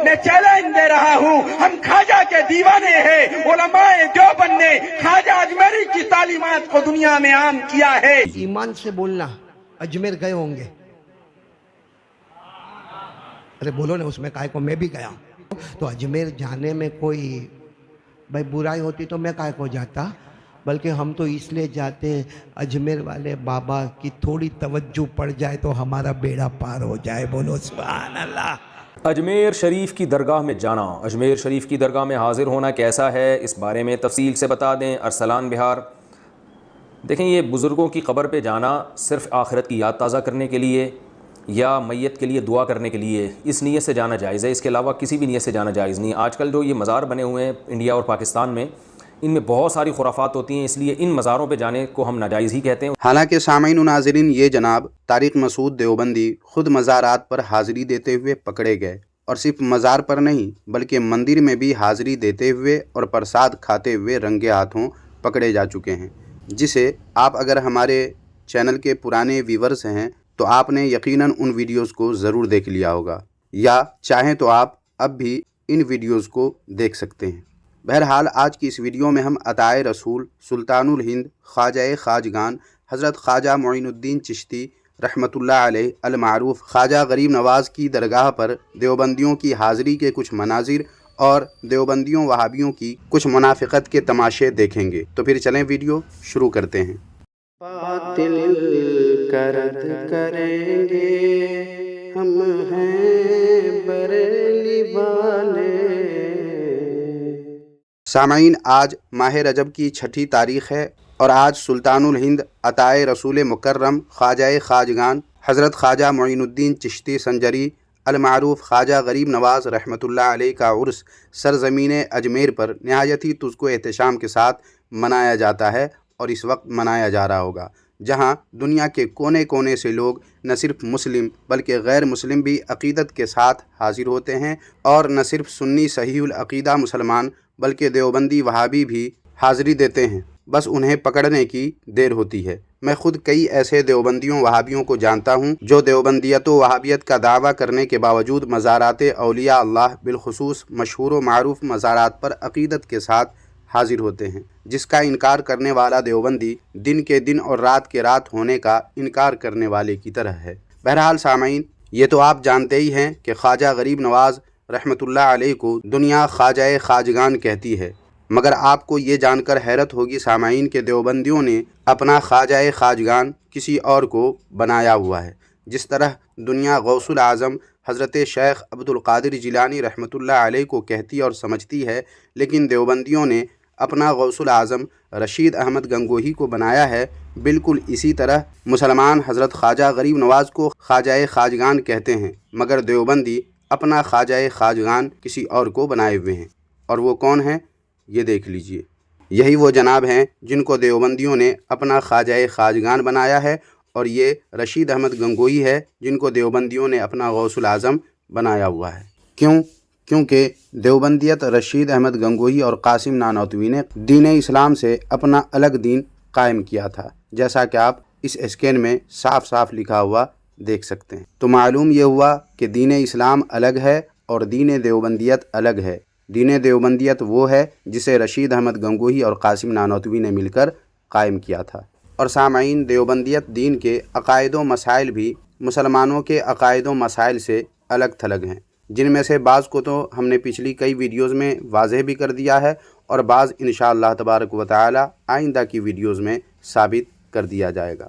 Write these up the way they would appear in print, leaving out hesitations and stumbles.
میں چیلنج دے رہا ہوں، ہم خواجہ کے دیوانے ہیں۔ علماء دیوبند نے خواجہ اجمیری کی تعلیمات کو دنیا میں عام کیا ہے۔ ایمان سے بولنا، اجمیر گئے ہوں گے؟ ارے بولو نا، اس میں کائے کو میں بھی گیا ہوں۔ تو اجمیر جانے میں کوئی بھائی برائی ہوتی تو میں کائے کو جاتا، بلکہ ہم تو اس لیے جاتے ہیں اجمیر والے بابا کی تھوڑی توجہ پڑ جائے تو ہمارا بیڑا پار ہو جائے۔ بولو سبحان اللہ۔ اجمیر شریف کی درگاہ میں جانا، اجمیر شریف کی درگاہ میں حاضر ہونا کیسا ہے، اس بارے میں تفصیل سے بتا دیں۔ ارسلان بہار، دیکھیں یہ بزرگوں کی قبر پہ جانا صرف آخرت کی یاد تازہ کرنے کے لیے یا میت کے لیے دعا کرنے کے لیے اس نیت سے جانا جائز ہے، اس کے علاوہ کسی بھی نیت سے جانا جائز نہیں۔ آج کل جو یہ مزار بنے ہوئے ہیں انڈیا اور پاکستان میں، ان میں بہت ساری خرافات ہوتی ہیں، اس لیے ان مزاروں پہ جانے کو ہم ناجائز ہی کہتے ہیں۔ حالانکہ سامعین و ناظرین، یہ جناب طارق مسعود دیوبندی خود مزارات پر حاضری دیتے ہوئے پکڑے گئے، اور صرف مزار پر نہیں بلکہ مندر میں بھی حاضری دیتے ہوئے اور پرساد کھاتے ہوئے رنگے ہاتھوں پکڑے جا چکے ہیں، جسے آپ اگر ہمارے چینل کے پرانے ویورز ہیں تو آپ نے یقیناً ان ویڈیوز کو ضرور دیکھ لیا ہوگا، یا چاہیں تو آپ اب بھی ان ویڈیوز کو دیکھ سکتے ہیں۔ بہرحال آج کی اس ویڈیو میں ہم عطائے رسول سلطان الہند خواجہ خواجگان حضرت خواجہ معین الدین چشتی رحمۃ اللہ علیہ المعروف خواجہ غریب نواز کی درگاہ پر دیوبندیوں کی حاضری کے کچھ مناظر اور دیوبندیوں وہابیوں کی کچھ منافقت کے تماشے دیکھیں گے۔ تو پھر چلیں ویڈیو شروع کرتے ہیں۔ باطل کرد کریں گے ہم ہیں بریلی والے۔ سامعین، آج ماہ رجب کی 6 تاریخ ہے، اور آج سلطان الہند عطائے رسول مکرم خواجہ خواجگان حضرت خواجہ معین الدین چشتی سنجری المعروف خواجہ غریب نواز رحمۃ اللہ علیہ کا عرس سرزمین اجمیر پر نہایت ہی تذک و احتشام کے ساتھ منایا جاتا ہے، اور اس وقت منایا جا رہا ہوگا، جہاں دنیا کے کونے کونے سے لوگ نہ صرف مسلم بلکہ غیر مسلم بھی عقیدت کے ساتھ حاضر ہوتے ہیں، اور نہ صرف سنی صحیح العقیدہ مسلمان بلکہ دیوبندی وہابی بھی حاضری دیتے ہیں، بس انہیں پکڑنے کی دیر ہوتی ہے۔ میں خود کئی ایسے دیوبندیوں وہابیوں کو جانتا ہوں جو دیوبندیت و وہابیت کا دعویٰ کرنے کے باوجود مزارات اولیاء اللہ بالخصوص مشہور و معروف مزارات پر عقیدت کے ساتھ حاضر ہوتے ہیں، جس کا انکار کرنے والا دیوبندی دن کے دن اور رات کے رات ہونے کا انکار کرنے والے کی طرح ہے۔ بہرحال سامعین، یہ تو آپ جانتے ہی ہیں کہ خواجہ غریب نواز رحمۃ اللہ علیہ کو دنیا خواجہ خواجگان کہتی ہے، مگر آپ کو یہ جان کر حیرت ہوگی سامعین کہ دیوبندیوں نے اپنا خواجہ خواجگان کسی اور کو بنایا ہوا ہے۔ جس طرح دنیا غوث العظم حضرت شیخ عبد القادر جیلانی رحمۃ اللہ علیہ کو کہتی اور سمجھتی ہے، لیکن دیوبندیوں نے اپنا غوث العظم رشید احمد گنگوہی کو بنایا ہے۔ بالکل اسی طرح مسلمان حضرت خواجہ غریب نواز کو خواجہ خواجگان کہتے ہیں، مگر دیوبندی اپنا خواجہ خواجگان کسی اور کو بنائے ہوئے ہیں، اور وہ کون ہیں یہ دیکھ لیجئے۔ یہی وہ جناب ہیں جن کو دیوبندیوں نے اپنا خواجہ خواجگان بنایا ہے، اور یہ رشید احمد گنگوہی ہے جن کو دیوبندیوں نے اپنا غوث العظم بنایا ہوا ہے۔ کیونکہ دیوبندیت رشید احمد گنگوہی اور قاسم نانوتوی نے دین اسلام سے اپنا الگ دین قائم کیا تھا، جیسا کہ آپ اس اسکین میں صاف صاف لکھا ہوا دیکھ سکتے ہیں۔ تو معلوم یہ ہوا کہ دین اسلام الگ ہے اور دین دیوبندیت الگ ہے۔ دین دیوبندیت وہ ہے جسے رشید احمد گنگوہی اور قاسم نانوتوی نے مل کر قائم کیا تھا۔ اور سامعین، دیوبندیت دین کے عقائد و مسائل بھی مسلمانوں کے عقائد و مسائل سے الگ تھلگ ہیں، جن میں سے بعض کو تو ہم نے پچھلی کئی ویڈیوز میں واضح بھی کر دیا ہے، اور بعض انشاءاللہ تبارک و تعالی آئندہ کی ویڈیوز میں ثابت کر دیا جائے گا۔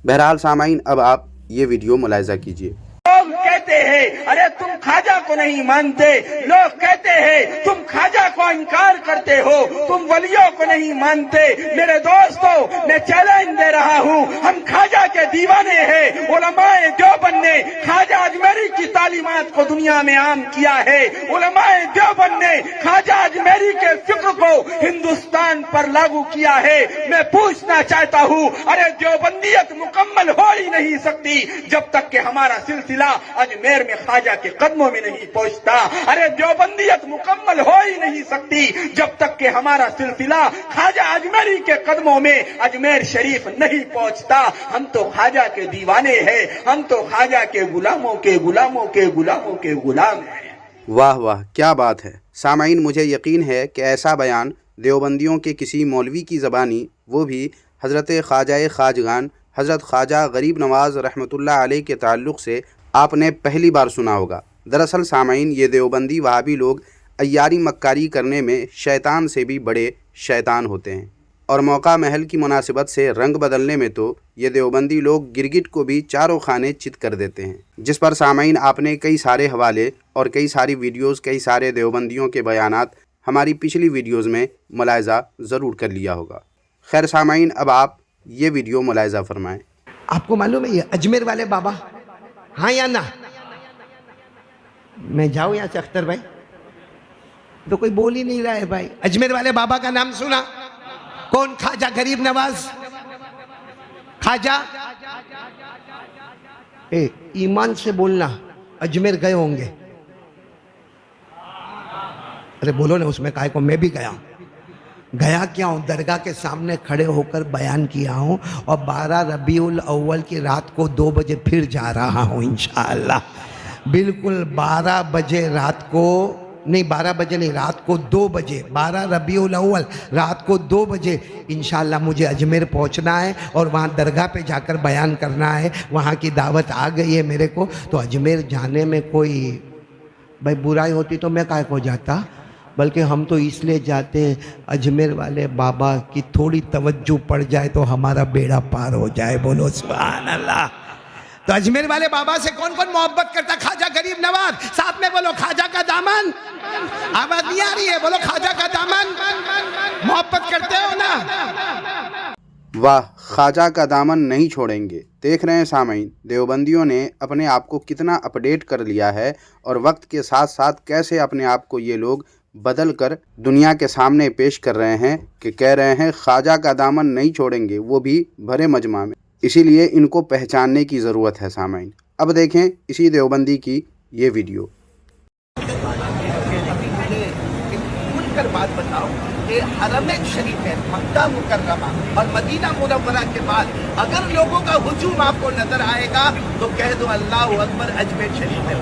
بہرحال سامعین، اب آپ یہ ویڈیو ملاحظہ کیجیے۔ لوگ کہتے ہیں ارے تم خواجہ کو نہیں مانتے، لوگ کہتے ہیں تم خواجہ کو انکار کرتے ہو، تم ولیوں کو نہیں مانتے۔ میرے دوستو، میں چیلنج دے رہا ہوں، ہم خواجہ کے دیوانے ہیں۔ علماء دیوبند نے خواجہ اجمیری کی تعلیمات کو دنیا میں عام کیا ہے۔ علماء دیوبند نے خواجہ اجمیری کے فکر کو ہندوستان پر لاگو کیا ہے۔ میں پوچھنا چاہتا ہوں، ارے دیوبندیت مکمل ہو ہی نہیں سکتی جب تک کہ ہمارا سلسلہ اجمیر میں خواجہ کے قدموں میں نہیں پہنچتا۔ ارے دیوبندیت مکمل ہو ہی نہیں سکتی جب تک کہ ہمارا سلسلہ خواجہ اجمیری کے قدموں میں اجمیر شریف نہیں پہنچتا۔ ہم تو خواجہ کے دیوانے ہیں، ہم تو خواجہ کے غلاموں کے غلاموں کے غلاموں کے غلام ہیں۔ واہ واہ، کیا بات ہے سامعین! مجھے یقین ہے کہ ایسا بیان دیوبندیوں کے کسی مولوی کی زبانی، وہ بھی حضرت خواجہ خواجگان حضرت خواجہ غریب نواز رحمۃ اللہ علیہ کے تعلق سے آپ نے پہلی بار سنا ہوگا۔ دراصل سامعین، یہ دیوبندی وہابی لوگ عیاری مکاری کرنے میں شیطان سے بھی بڑے شیطان ہوتے ہیں، اور موقع محل کی مناسبت سے رنگ بدلنے میں تو یہ دیوبندی لوگ گرگٹ کو بھی چاروں خانے چت کر دیتے ہیں، جس پر سامعین آپ نے کئی سارے حوالے اور کئی ساری ویڈیوز، کئی سارے دیوبندیوں کے بیانات ہماری پچھلی ویڈیوز میں ملاحظہ ضرور کر لیا ہوگا۔ خیر سامعین، اب آپ یہ ویڈیو ملاحظہ فرمائیں۔ آپ کو معلوم ہے یہ اجمیر والے بابا، ہاں یا نہ؟ میں جاؤں یہاں سے اختر بھائی؟ تو کوئی بول ہی نہیں رہا ہے بھائی۔ اجمیر والے بابا کا نام سنا؟ کون؟ خواجہ غریب نواز خواجہ۔ ایمان سے بولنا، اجمیر گئے ہوں گے؟ ارے بولو نا، اس میں کائے کو میں بھی گیا ہوں۔ گیا کیا ہوں؟ درگاہ کے سامنے کھڑے ہو کر بیان کیا ہوں، اور 12 ربیع الاول کی رات کو 2 بجے پھر جا رہا ہوں انشاءاللہ۔ بالکل 12 بجے رات کو نہیں، 12 بجے نہیں، رات کو 2 بجے، 12 ربیع الاول رات کو 2 بجے انشاءاللہ مجھے اجمیر پہنچنا ہے، اور وہاں درگاہ پہ جا کر بیان کرنا ہے۔ وہاں کی دعوت آ گئی ہے میرے کو، تو اجمیر جانے میں کوئی بھائی برائی ہوتی تو میں کائے کو جاتا، بلکہ ہم تو اس لیے جاتے ہیں اجمیر والے بابا کی تھوڑی توجہ پڑ جائے تو ہمارا بیڑا پار ہو جائے۔ بولو سبحان اللہ۔ تو اجمیر والے بابا سے کون کون محبت کرتا؟ خواجہ غریب نواز، ساتھ میں بولو خواجہ کا دامن۔ آواز نہیں آ رہی ہے؟ بولو خواجہ کا دامن۔ محبت کرتے ہو نا؟ واہ، خواجہ کا دامن نہیں چھوڑیں گے۔ دیکھ رہے ہیں سامعین، دیوبندیوں نے اپنے آپ کو کتنا اپڈیٹ کر لیا ہے، اور وقت کے ساتھ ساتھ کیسے اپنے آپ کو یہ لوگ بدل کر دنیا کے سامنے پیش کر رہے ہیں کہ کہہ رہے ہیں خواجہ کا دامن نہیں چھوڑیں گے، وہ بھی بھرے مجمع میں۔ اسی لیے ان کو پہچاننے کی ضرورت ہے سامعین۔ اب دیکھیں اسی دیوبندی کی یہ ویڈیو۔ کھل کر بات بتاؤ کہ حرمین شریف ہے، مکہ مکرمہ اور مدینہ منورہ کے بعد اگر لوگوں کا ہجوم آپ کو نظر آئے گا تو کہہ دو اللہ اکبر، اجمیر شریف ہے،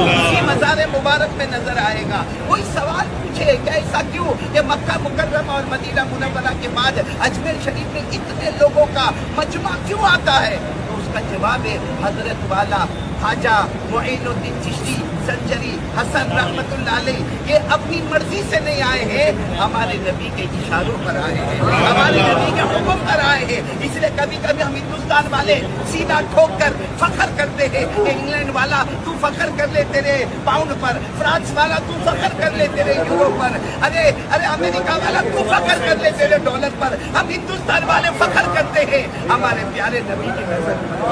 اسی مزار مبارک میں نظر آئے گا۔ کوئی سوال پوچھے کہ ایسا کیوں کہ مکہ مکرمہ اور مدینہ منورہ کے بعد اجمیر شریف میں اتنے لوگوں کا مجمع کیوں آتا ہے؟ تو اس کا جواب ہے حضرت والا خواجہ معین الدین چشتی سنجری حسن رحمت اللہ علیہ، یہ اپنی مرضی سے نہیں آئے ہیں، ہمارے نبی کے اشاروں پر آئے ہیں، ہمارے نبی کے حکم پر آئے ہیں۔ اس لیے کبھی کبھی ہم ہندوستان والے سینہ ٹھوک کر فخر کرتے ہیں کہ انگلینڈ والا تو فخر کر لے تیرے پاؤنڈ پر، فرانس والا تو فخر کر لے تیرے یورو پر، ارے امریکہ والا تو فخر کر لے تیرے ڈالر پر۔ ہم ہندوستان والے فخر کرتے ہیں ہمارے پیارے نبی کی نظر پر،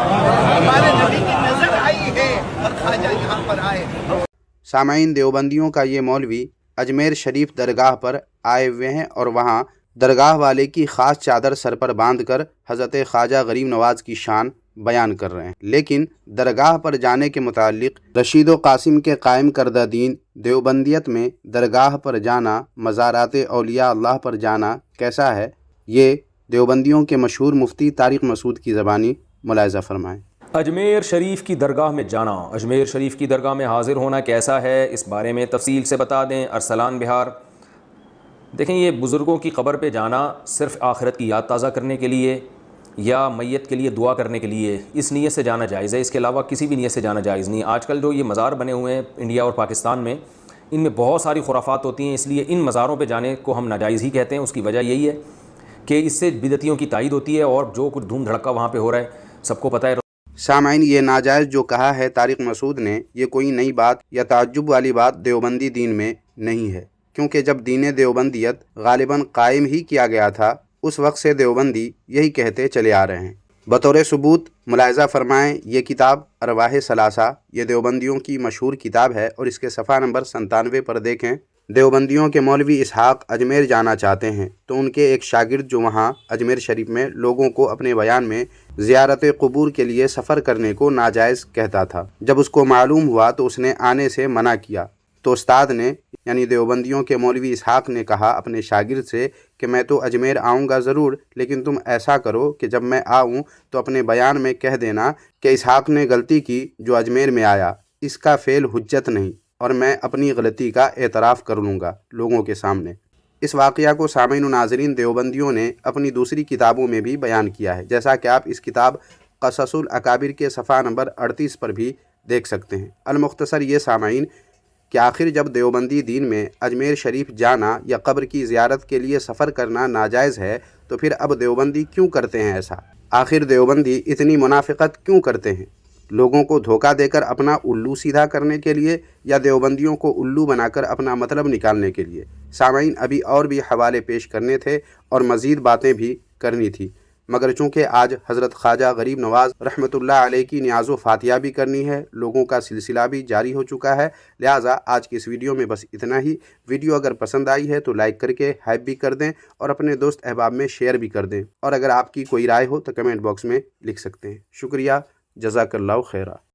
ہمارے نبی کی نظر آئی ہے اور خواجہ یہاں پر آئے۔ سامعین، دیوبندیوں کا یہ مولوی اجمیر شریف درگاہ پر آئے ہوئے ہیں، اور وہاں درگاہ والے کی خاص چادر سر پر باندھ کر حضرت خواجہ غریب نواز کی شان بیان کر رہے ہیں۔ لیکن درگاہ پر جانے کے متعلق رشید و قاسم کے قائم کردہ دین دیوبندیت میں درگاہ پر جانا، مزارات اولیاء اللہ پر جانا کیسا ہے، یہ دیوبندیوں کے مشہور مفتی طارق مسعود کی زبانی ملاحظہ فرمائیں۔ اجمیر شریف کی درگاہ میں جانا، اجمیر شریف کی درگاہ میں حاضر ہونا کیسا ہے، اس بارے میں تفصیل سے بتا دیں۔ ارسلان بہار۔ دیکھیں، یہ بزرگوں کی قبر پہ جانا صرف آخرت کی یاد تازہ کرنے کے لیے یا میت کے لیے دعا کرنے کے لیے اس نیت سے جانا جائز ہے، اس کے علاوہ کسی بھی نیت سے جانا جائز نہیں۔ آج کل جو یہ مزار بنے ہوئے ہیں انڈیا اور پاکستان میں، ان میں بہت ساری خرافات ہوتی ہیں، اس لیے ان مزاروں پہ جانے کو ہم ناجائز ہی کہتے ہیں۔ اس کی وجہ یہی ہے کہ اس سے بدعتیوں کی تائید ہوتی ہے، اور جو کچھ دھوم دھڑکا وہاں پہ ہو رہا ہے سب کو پتہ ہے۔ سامعین، یہ ناجائز جو کہا ہے طارق مسعود نے، یہ کوئی نئی بات یا تعجب والی بات دیوبندی دین میں نہیں ہے، کیونکہ جب دین دیوبندیت غالباً قائم ہی کیا گیا تھا، اس وقت سے دیوبندی یہی کہتے چلے آ رہے ہیں۔ بطور ثبوت ملاحظہ فرمائیں، یہ کتاب ارواح ثلاثہ، یہ دیوبندیوں کی مشہور کتاب ہے، اور اس کے صفحہ نمبر 97 پر دیکھیں۔ دیوبندیوں کے مولوی اسحاق اجمیر جانا چاہتے ہیں، تو ان کے ایک شاگرد جو وہاں اجمیر شریف میں لوگوں کو اپنے بیان میں زیارت قبور کے لیے سفر کرنے کو ناجائز کہتا تھا، جب اس کو معلوم ہوا تو اس نے آنے سے منع کیا، تو استاد نے یعنی دیوبندیوں کے مولوی اسحاق نے کہا اپنے شاگرد سے کہ میں تو اجمیر آؤں گا ضرور، لیکن تم ایسا کرو کہ جب میں آؤں تو اپنے بیان میں کہہ دینا کہ اسحاق نے غلطی کی جو اجمیر میں آیا، اس کا فعل حجت نہیں، اور میں اپنی غلطی کا اعتراف کر لوں گا لوگوں کے سامنے۔ اس واقعہ کو سامعین و ناظرین دیوبندیوں نے اپنی دوسری کتابوں میں بھی بیان کیا ہے، جیسا کہ آپ اس کتاب قصص الاکابر کے صفحہ نمبر 38 پر بھی دیکھ سکتے ہیں۔ المختصر یہ سامعین کہ آخر جب دیوبندی دین میں اجمیر شریف جانا یا قبر کی زیارت کے لیے سفر کرنا ناجائز ہے تو پھر اب دیوبندی کیوں کرتے ہیں ایسا؟ آخر دیوبندی اتنی منافقت کیوں کرتے ہیں؟ لوگوں کو دھوکہ دے کر اپنا الو سیدھا کرنے کے لیے یا دیوبندیوں کو الو بنا کر اپنا مطلب نکالنے کے لیے؟ سامعین ابھی اور بھی حوالے پیش کرنے تھے اور مزید باتیں بھی کرنی تھی، مگر چونکہ آج حضرت خواجہ غریب نواز رحمۃ اللہ علیہ کی نیاز و فاتحہ بھی کرنی ہے، لوگوں کا سلسلہ بھی جاری ہو چکا ہے، لہٰذا آج کی اس ویڈیو میں بس اتنا ہی۔ ویڈیو اگر پسند آئی ہے تو لائک کر کے ہائپ بھی کر دیں اور اپنے دوست احباب میں شیئر بھی کر دیں، اور اگر آپ کی کوئی رائے ہو تو کمنٹ باکس میں لکھ سکتے ہیں۔ شکریہ، جزاک اللہ خیرہ۔